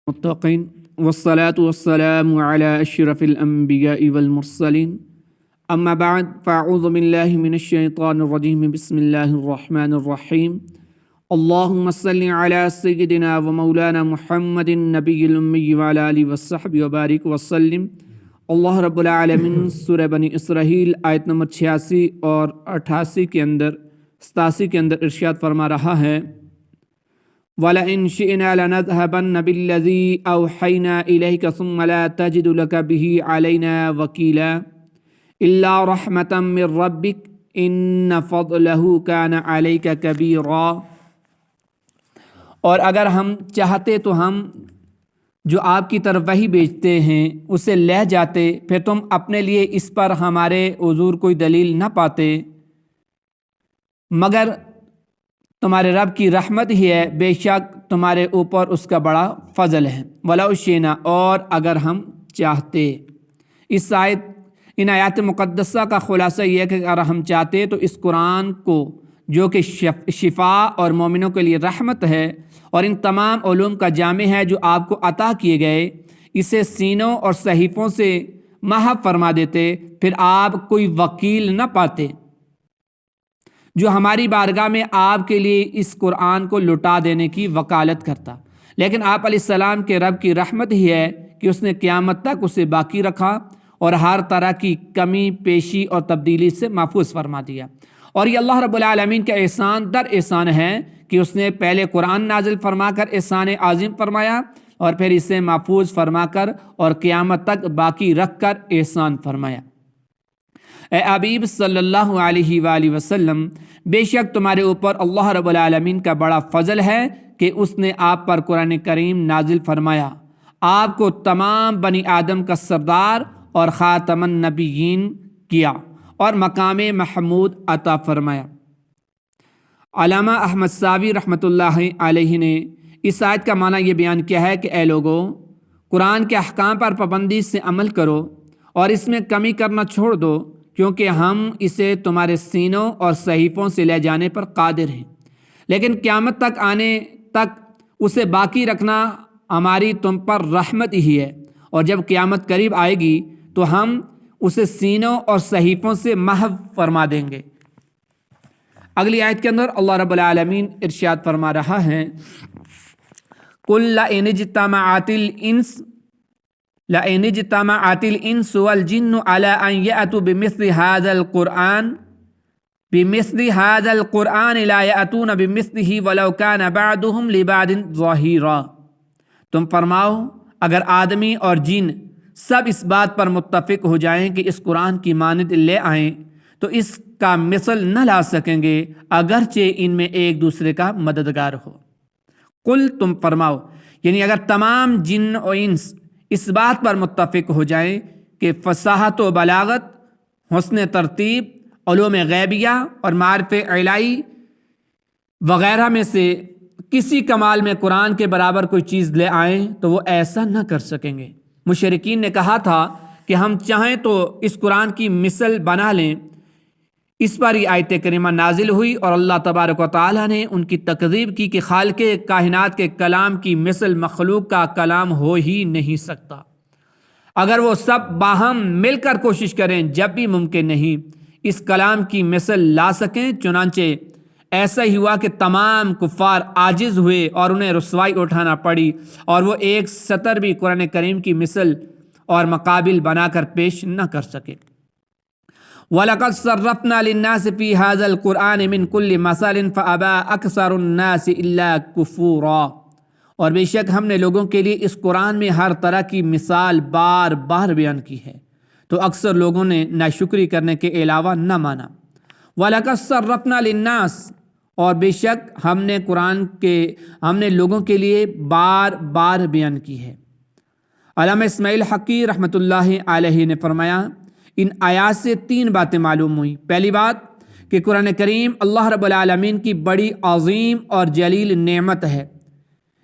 متقین والصلاة والسلام على اشرف الانبیاء والمرسلین اما بعد فاعوذ باللہ من الشیطان الرجیم بسم اللہ الرحمن الرحیم اللہم صلی علی سیدنا و مولانا محمد النبی الامی وعلی آلہ وصحبہ وبارک وسلم۔ اللہ رب العالمین سورہ بنی اسرائیل آیت نمبر 86 اور 88 کے اندر 87 کے اندر ارشاد فرما رہا ہے وَلَئِن شِئْنَا لَنَذْهَبَنَّ بِالَّذِي أَوْحَيْنَا إِلَيْكَ ثُمَّ لَا تَجِدُ لَكَ بِهِ عَلَيْنَا وَكِيلًا إِلَّا رَحْمَةً مِّن رَّبِّكَ إِنَّ فَضْلَهُ كَانَ عَلَيْكَ كَبِيرًا۔ اور اگر ہم چاہتے تو ہم جو آپ کی طرف وحی بھیجتے ہیں اسے لے جاتے، پھر تم اپنے لیے اس پر ہمارے حضور کوئی دلیل نہ پاتے مگر تمہارے رب کی رحمت ہی ہے، بے شک تمہارے اوپر اس کا بڑا فضل ہے۔ وَلَوْ شِئْنَا، اور اگر ہم چاہتے۔ ان آیات مقدسہ کا خلاصہ یہ ہے کہ اگر ہم چاہتے تو اس قرآن کو جو کہ شفا اور مومنوں کے لیے رحمت ہے اور ان تمام علوم کا جامع ہے جو آپ کو عطا کیے گئے، اسے سینوں اور صحیفوں سے محو فرما دیتے، پھر آپ کوئی وکیل نہ پاتے جو ہماری بارگاہ میں آپ کے لیے اس قرآن کو لٹا دینے کی وکالت کرتا۔ لیکن آپ علیہ السلام کے رب کی رحمت ہی ہے کہ اس نے قیامت تک اسے باقی رکھا اور ہر طرح کی کمی پیشی اور تبدیلی سے محفوظ فرما دیا۔ اور یہ اللہ رب العالمین کا احسان در احسان ہے کہ اس نے پہلے قرآن نازل فرما کر احسان عظیم فرمایا اور پھر اسے محفوظ فرما کر اور قیامت تک باقی رکھ کر احسان فرمایا۔ اے حبیب صلی اللہ علیہ وآلہ وسلم، بے شک تمہارے اوپر اللہ رب العالمین کا بڑا فضل ہے کہ اس نے آپ پر قرآن کریم نازل فرمایا، آپ کو تمام بنی آدم کا سردار اور خاتم النبیین کیا اور مقام محمود عطا فرمایا۔ علامہ احمد ساوی رحمۃ اللہ علیہ نے اس آیت کا معنی یہ بیان کیا ہے کہ اے لوگوں، قرآن کے احکام پر پابندی سے عمل کرو اور اس میں کمی کرنا چھوڑ دو، کیونکہ ہم اسے تمہارے سینوں اور صحیفوں سے لے جانے پر قادر ہیں، لیکن قیامت تک آنے تک اسے باقی رکھنا ہماری تم پر رحمت ہی ہے، اور جب قیامت قریب آئے گی تو ہم اسے سینوں اور صحیفوں سے محو فرما دیں گے۔ اگلی آیت کے اندر اللہ رب العالمین ارشاد فرما رہا ہے قُلْ لَئِنِ اجْتَمَعَتِ الْإِنسُ وَالْجِنُّ عَلَىٰ أَن يَأْتُوا بِمِثْلِ هَٰذَا الْقُرْآنِ لَا يَأْتُونَ بِمِثْلِهِ وَلَوْ كَانَ بَعْضُهُمْ لِبَعْضٍ ظَهِيرًا۔ تم فرماؤ، اگر آدمی اور جن سب اس بات پر متفق ہو جائیں کہ اس قرآن کی مانند لے آئیں تو اس کا مثل نہ لا سکیں گے، اگرچہ ان میں ایک دوسرے کا مددگار ہو۔ قل، تم فرماؤ، یعنی اگر تمام جن و انس اس بات پر متفق ہو جائیں کہ فصاحت و بلاغت، حسن ترتیب، علوم غیبیہ اور معارف الہی وغیرہ میں سے کسی کمال میں قرآن کے برابر کوئی چیز لے آئیں تو وہ ایسا نہ کر سکیں گے۔ مشرکین نے کہا تھا کہ ہم چاہیں تو اس قرآن کی مثل بنا لیں۔ اس پر یہ آیت کریمہ نازل ہوئی اور اللہ تبارک و تعالیٰ نے ان کی تکذیب کی کہ خالق کائنات کے کلام کی مثل مخلوق کا کلام ہو ہی نہیں سکتا۔ اگر وہ سب باہم مل کر کوشش کریں جب بھی ممکن نہیں اس کلام کی مثل لا سکیں۔ چنانچہ ایسا ہی ہوا کہ تمام کفار عاجز ہوئے اور انہیں رسوائی اٹھانا پڑی اور وہ ایک سطر بھی قرآن کریم کی مثل اور مقابل بنا کر پیش نہ کر سکے۔ وَلَقَدْ صَرَّفْنَا لِلنَّاسِ فِي هَٰذَا الْقُرْآنِ مِنْ كُلِّ مَثَلٍ فَأَبَىٰ أَكْثَرُ النَّاسِ إِلَّا كُفُورًا۔ اور بے شک ہم نے لوگوں کے لیے اس قرآن میں ہر طرح کی مثال بار بار بیان کی ہے، تو اکثر لوگوں نے ناشکری کرنے کے علاوہ نہ مانا۔ وَلَقَدْ صَرَّفْنَا لِلنَّاسِ، اور بے شک ہم نے لوگوں کے لیے بار بار بیان کی ہے۔ علامہ اسماعیل حقی رحمۃ اللہ علیہ نے فرمایا ان آیات سے 3 باتیں معلوم ہوئیں۔ پہلی بات کہ قرآن کریم اللہ رب العالمین کی بڑی عظیم اور جلیل نعمت ہے،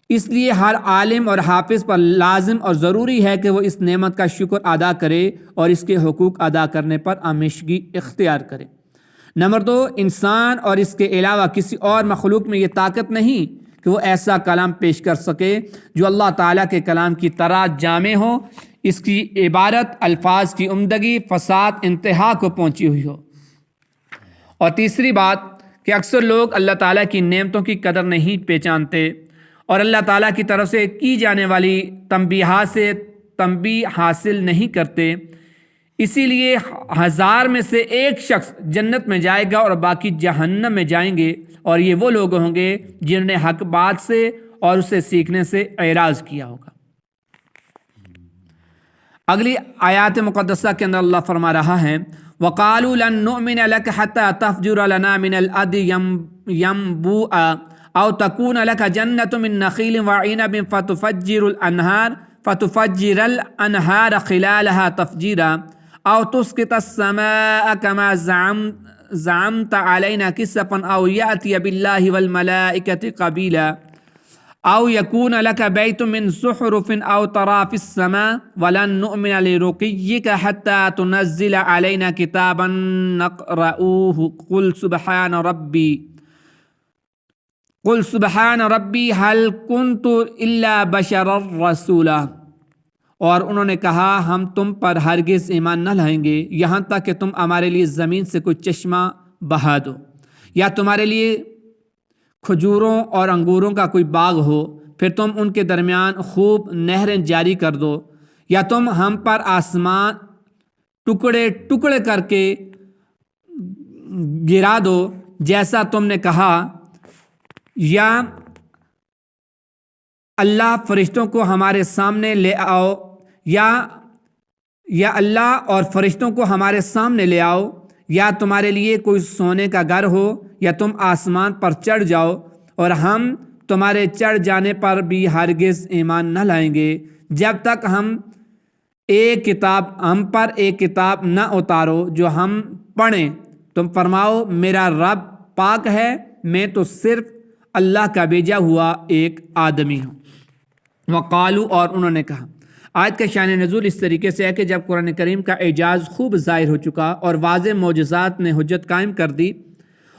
اس لیے ہر عالم اور حافظ پر لازم اور ضروری ہے کہ وہ اس نعمت کا شکر ادا کرے اور اس کے حقوق ادا کرنے پر ہمیشگی اختیار کرے۔ نمبر 2، انسان اور اس کے علاوہ کسی اور مخلوق میں یہ طاقت نہیں کہ وہ ایسا کلام پیش کر سکے جو اللہ تعالیٰ کے کلام کی طرح جامع ہو، اس کی عبارت، الفاظ کی عمدگی، فصاحت انتہا کو پہنچی ہوئی ہو۔ اور تیسری بات کہ اکثر لوگ اللہ تعالیٰ کی نعمتوں کی قدر نہیں پہچانتے اور اللہ تعالیٰ کی طرف سے کی جانے والی تنبیہات سے تنبیہ حاصل نہیں کرتے، اسی لیے 1000 میں سے ایک شخص جنت میں جائے گا اور باقی جہنم میں جائیں گے، اور یہ وہ لوگ ہوں گے جنہوں نے حق بات سے اور اسے سیکھنے سے اعراض کیا ہوگا۔ اگلی آیات مقدسہ کے اندر اللہ فرما رہا ہے وَقَالُوا لَن نُؤْمِنَ لَكَ حَتَّى تَفْجُرَ لَنَا مِنَ الْأَرْضِ يَنبُوعًا أَوْ تَكُونَ لَكَ جَنَّةٌ مِّن نَخِيلٍ وَعِنَبٍ فَتُفَجِّرَ الْأَنْهَارَ خِلَالَهَا تَفْجِيرًا أَوْ تُسْقِطَ السَّمَاءَ كَمَا زَعَمْتَ عَلَيْنَا كِسَفًا أَوْ يَأْتِيَ بِاللَّهِ وَالْمَلَائِكَةِ قَبِيلًا أَوْ يَكُونَ لَكَ بَيْتٌ مِّن زُخْرُفٍ أَوْ تَرَىٰ فِي السَّمَاءِ وَلَن نُّؤْمِنَ لِرُقِيِّكَ حَتَّىٰ تُنَزِّلَ عَلَيْنَا كِتَابًا نَقْرَؤُهُ قُلْ سُبْحَانَ رَبِّي هَلْ كُنتُ إِلَّا بَشَرًا رَّسُولًا۔ اور انہوں نے کہا ہم تم پر ہرگز ایمان نہ لائیں گے یہاں تک کہ تم ہمارے لیے زمین سے کوئی چشمہ بہا دو، یا تمہارے لیے کھجوروں اور انگوروں کا کوئی باغ ہو، پھر تم ان کے درمیان خوب نہریں جاری کر دو، یا تم ہم پر آسمان ٹکڑے ٹکڑے کر کے گرا دو جیسا تم نے کہا، یا اللہ فرشتوں کو ہمارے سامنے لے آؤ، یا اللہ اور فرشتوں کو ہمارے سامنے لے آؤ، یا تمہارے لیے کوئی سونے کا گھر ہو، یا تم آسمان پر چڑھ جاؤ، اور ہم تمہارے چڑھ جانے پر بھی ہرگز ایمان نہ لائیں گے جب تک ہم پر ایک کتاب نہ اتارو جو ہم پڑھیں۔ تم فرماؤ میرا رب پاک ہے، میں تو صرف اللہ کا بھیجا ہوا ایک آدمی ہوں۔ وقالو، اور انہوں نے کہا۔ آیت کا شان نزول اس طریقے سے ہے کہ جب قرآن کریم کا اعجاز خوب ظاہر ہو چکا اور واضح معجزات نے حجت قائم کر دی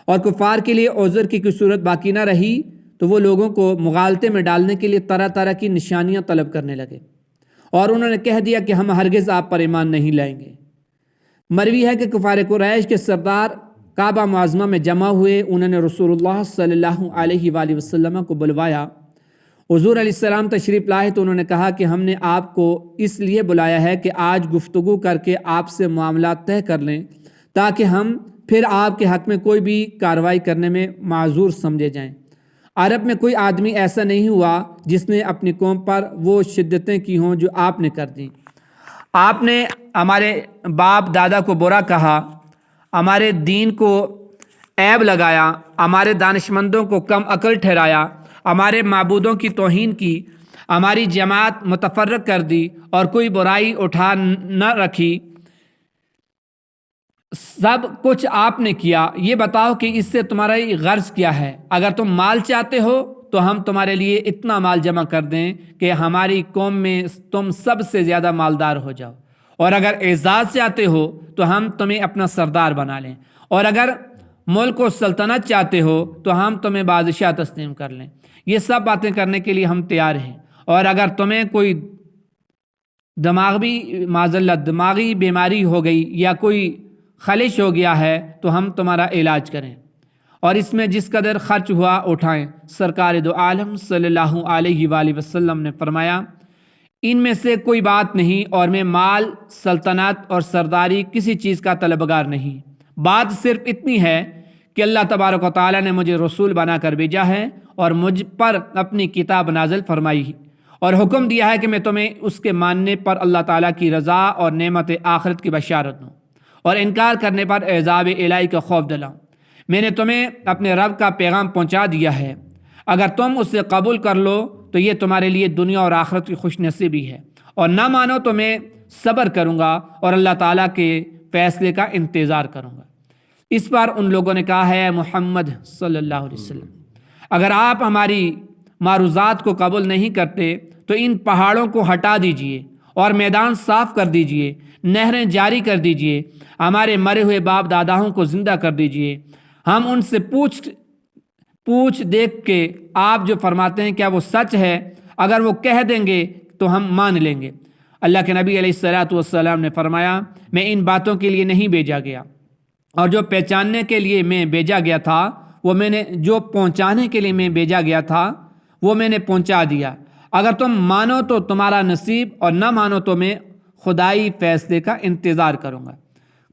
اور کفار کے لیے عذر کی کوئی صورت باقی نہ رہی، تو وہ لوگوں کو مغالطے میں ڈالنے کے لیے طرح طرح کی نشانیاں طلب کرنے لگے، اور انہوں نے کہہ دیا کہ ہم ہرگز آپ پر ایمان نہیں لائیں گے۔ مروی ہے کہ کفار قریش کے سردار کعبہ معظمہ میں جمع ہوئے، انہوں نے رسول اللہ صلی اللہ علیہ وآلہ وسلم کو بلوایا۔ حضور علیہ السلام تشریف لائے تو انہوں نے کہا کہ ہم نے آپ کو اس لیے بلایا ہے کہ آج گفتگو کر کے آپ سے معاملات طے کر لیں، تاکہ ہم پھر آپ کے حق میں کوئی بھی کارروائی کرنے میں معذور سمجھے جائیں۔ عرب میں کوئی آدمی ایسا نہیں ہوا جس نے اپنی قوم پر وہ شدتیں کی ہوں جو آپ نے کر دیں۔ آپ نے ہمارے باپ دادا کو برا کہا، ہمارے دین کو عیب لگایا، ہمارے دانشمندوں کو کم عقل ٹھہرایا، ہمارے معبودوں کی توہین کی، ہماری جماعت متفرق کر دی اور کوئی برائی اٹھا نہ رکھی۔ سب کچھ آپ نے کیا، یہ بتاؤ کہ اس سے تمہارا غرض کیا ہے؟ اگر تم مال چاہتے ہو تو ہم تمہارے لیے اتنا مال جمع کر دیں کہ ہماری قوم میں تم سب سے زیادہ مالدار ہو جاؤ، اور اگر اعزاز چاہتے ہو تو ہم تمہیں اپنا سردار بنا لیں، اور اگر ملک و سلطنت چاہتے ہو تو ہم تمہیں بادشاہ تسلیم کر لیں۔ یہ سب باتیں کرنے کے لیے ہم تیار ہیں، اور اگر تمہیں کوئی دماغی بیماری ہو گئی یا کوئی خلش ہو گیا ہے تو ہم تمہارا علاج کریں، اور اس میں جس قدر خرچ ہوا اٹھائیں۔ سرکار دو عالم صلی اللہ علیہ وآلہ وسلم نے فرمایا ان میں سے کوئی بات نہیں، اور میں مال، سلطنت اور سرداری کسی چیز کا طلبگار نہیں، بات صرف اتنی ہے کہ اللہ تبارک و تعالیٰ نے مجھے رسول بنا کر بھیجا ہے اور مجھ پر اپنی کتاب نازل فرمائی اور حکم دیا ہے کہ میں تمہیں اس کے ماننے پر اللہ تعالیٰ کی رضا اور نعمت آخرت کی بشارت دوں، اور انکار کرنے پر عذاب الہی کا خوف دلاؤں۔ میں نے تمہیں اپنے رب کا پیغام پہنچا دیا ہے، اگر تم اسے قبول کر لو تو یہ تمہارے لیے دنیا اور آخرت کی خوش نصیبی ہے، اور نہ مانو تو میں صبر کروں گا اور اللہ تعالیٰ کے فیصلے کا انتظار کروں گا۔ اس پر ان لوگوں نے کہا ہے محمد صلی اللہ علیہ وسلم، اگر آپ ہماری معروضات کو قبول نہیں کرتے تو ان پہاڑوں کو ہٹا دیجئے اور میدان صاف کر دیجئے، نہریں جاری کر دیجئے، ہمارے مرے ہوئے باپ داداؤں کو زندہ کر دیجئے، ہم ان سے پوچھ دیکھ کے آپ جو فرماتے ہیں کیا وہ سچ ہے؟ اگر وہ کہہ دیں گے تو ہم مان لیں گے۔ اللہ کے نبی علیہ الصلوۃ والسلام نے فرمایا، میں ان باتوں کے لیے نہیں بھیجا گیا، اور جو پہچاننے کے لیے میں بھیجا گیا تھا وہ میں نے جو پہنچانے کے لیے میں بھیجا گیا تھا وہ میں نے پہنچا دیا۔ اگر تم مانو تو تمہارا نصیب، اور نہ مانو تو میں خدائی فیصلے کا انتظار کروں گا۔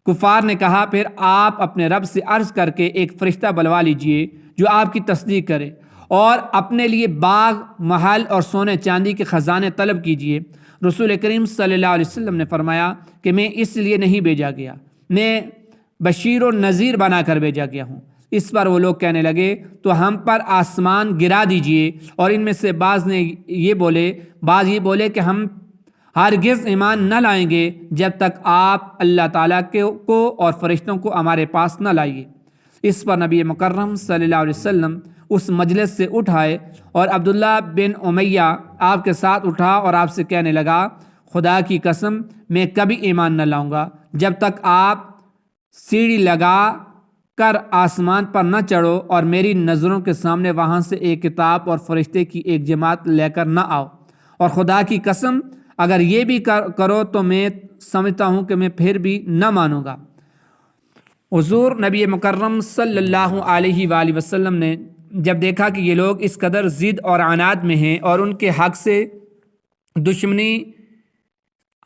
کفار نے کہا، پھر آپ اپنے رب سے عرض کر کے ایک فرشتہ بلوا لیجئے جو آپ کی تصدیق کرے، اور اپنے لیے باغ، محل اور سونے چاندی کے خزانے طلب کیجئے۔ رسول کریم صلی اللہ علیہ وسلم نے فرمایا کہ میں اس لیے نہیں بھیجا گیا، میں بشیر و نذیر بنا کر بھیجا گیا ہوں۔ اس پر وہ لوگ کہنے لگے، تو ہم پر آسمان گرا دیجئے، اور ان میں سے بعض یہ بولے کہ ہم ہرگز ایمان نہ لائیں گے جب تک آپ اللہ تعالیٰ کو اور فرشتوں کو ہمارے پاس نہ لائیے۔ اس پر نبی مکرم صلی اللہ علیہ وسلم اس مجلس سے اٹھائے، اور عبداللہ بن امیہ آپ کے ساتھ اٹھا اور آپ سے کہنے لگا، خدا کی قسم میں کبھی ایمان نہ لاؤں گا جب تک آپ سیڑھی لگا کر آسمان پر نہ چڑھو اور میری نظروں کے سامنے وہاں سے ایک کتاب اور فرشتے کی ایک جماعت لے کر نہ آؤ، اور خدا کی قسم اگر یہ بھی کرو تو میں سمجھتا ہوں کہ میں پھر بھی نہ مانوں گا۔ حضور نبی مکرم صلی اللہ علیہ وآلہ وسلم نے جب دیکھا کہ یہ لوگ اس قدر ضد اور عناد میں ہیں اور ان کے حق سے دشمنی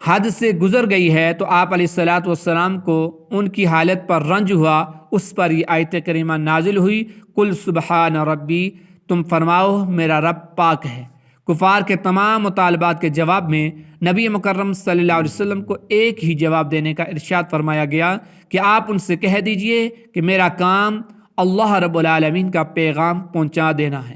حد سے گزر گئی ہے، تو آپ علیہ الصلوۃ والسلام کو ان کی حالت پر رنج ہوا۔ اس پر یہ آیت کریمہ نازل ہوئی، قل سبحان ربی، تم فرماؤ میرا رب پاک ہے۔ کفار کے تمام مطالبات کے جواب میں نبی مکرم صلی اللہ علیہ وسلم کو ایک ہی جواب دینے کا ارشاد فرمایا گیا کہ آپ ان سے کہہ دیجئے کہ میرا کام اللہ رب العالمین کا پیغام پہنچا دینا ہے،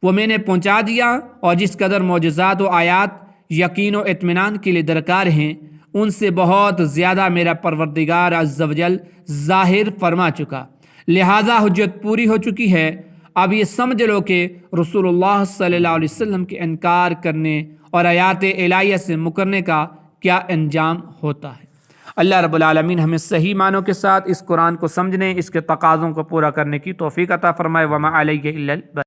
وہ میں نے پہنچا دیا، اور جس قدر معجزات و آیات یقین و اطمینان کے لیے درکار ہیں ان سے بہت زیادہ میرا پروردگار عز و جل ظاہر فرما چکا، لہذا حجت پوری ہو چکی ہے۔ اب یہ سمجھ لو کہ رسول اللہ صلی اللہ علیہ وسلم کے انکار کرنے اور آیات الہیہ سے مکرنے کا کیا انجام ہوتا ہے۔ اللہ رب العالمین ہمیں صحیح معنوں کے ساتھ اس قرآن کو سمجھنے، اس کے تقاضوں کو پورا کرنے کی توفیق عطا فرمائے۔ وما علیہ الا البلاغ۔